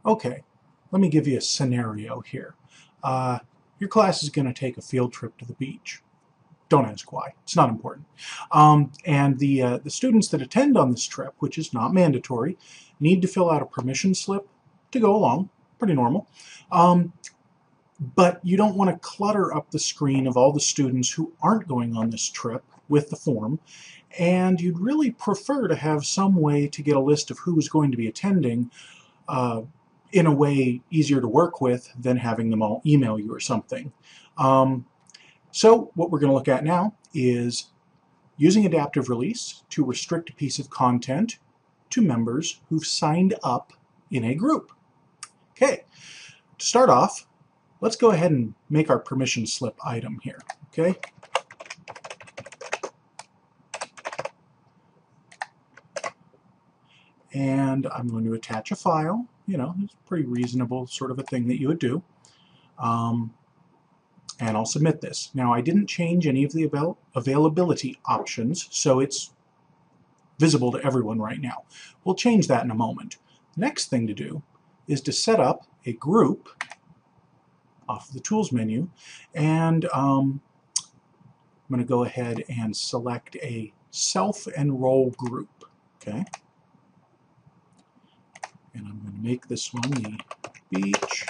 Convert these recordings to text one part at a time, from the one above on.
Okay, let me give you a scenario here. Your class is going to take a field trip to the beach. Don't ask why. It's not important. And the students that attend on this trip, which is not mandatory, need to fill out a permission slip to go along. Pretty normal. But you don't want to clutter up the screen of all the students who aren't going on this trip with the form, and you'd really prefer to have some way to get a list of who is going to be attending in a way easier to work with than having them all email you or something. So what we're going to look at now is using adaptive release to restrict a piece of content to members who've signed up in a group. Okay, to start off, let's go ahead and make our permission slip item here. Okay. And I'm going to attach a file. You know, it's a pretty reasonable sort of a thing that you would do. And I'll submit this. Now, I didn't change any of the availability options, so it's visible to everyone right now. We'll change that in a moment. The next thing to do is to set up a group off of the Tools menu, and I'm going to go ahead and select a self-enroll group. Okay. And I'm going to make this one the beach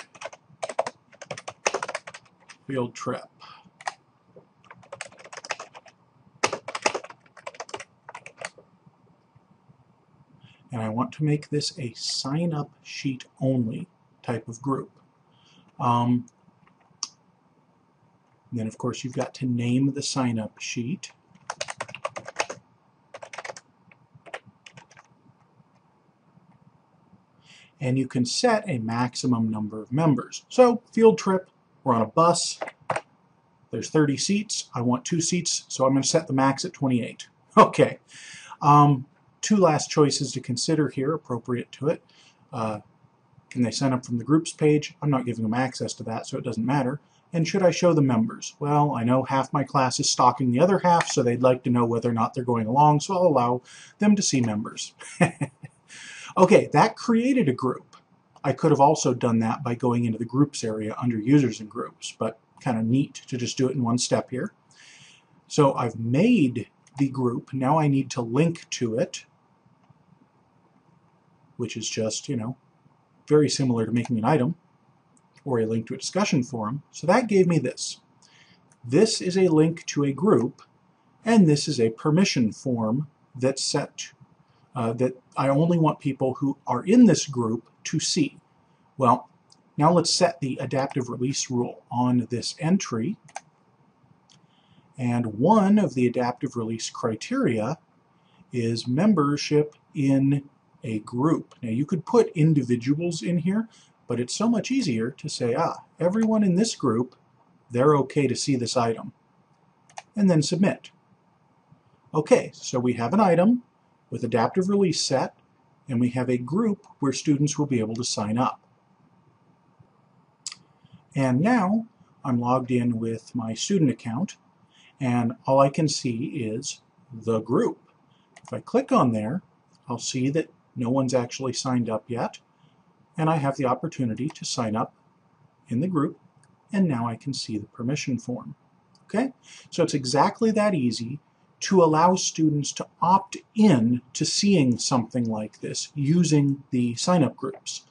field trip. And I want to make this a sign-up sheet only type of group. Then of course you've got to name the sign-up sheet. And you can set a maximum number of members. So field trip, we're on a bus, there's 30 seats, I want 2 seats, so I'm going to set the max at 28. Okay, 2 last choices to consider here appropriate to it. Can they sign up from the groups page? I'm not giving them access to that, so it doesn't matter. And should I show the members? Well, I know half my class is stalking the other half, so they'd like to know whether or not they're going along, so I'll allow them to see members. Okay, that created a group. I could have also done that by going into the groups area under users and groups, but kind of neat to just do it in one step here. So I've made the group. Now I need to link to it, which is just, you know, very similar to making an item or a link to a discussion forum. So that gave me this. This is a link to a group, and this is a permission form that's set that I only want people who are in this group to see. Well, now let's set the adaptive release rule on this entry. And one of the adaptive release criteria is membership in a group. Now you could put individuals in here, but it's so much easier to say, everyone in this group, they're okay to see this item. And then submit. Okay, so we have an item with adaptive release set, and we have a group where students will be able to sign up. And now I'm logged in with my student account, and all I can see is the group. If I click on there, I'll see that no one's actually signed up yet, and I have the opportunity to sign up in the group, and now I can see the permission form. Okay? So it's exactly that easy to allow students to opt in to seeing something like this using the sign-up groups.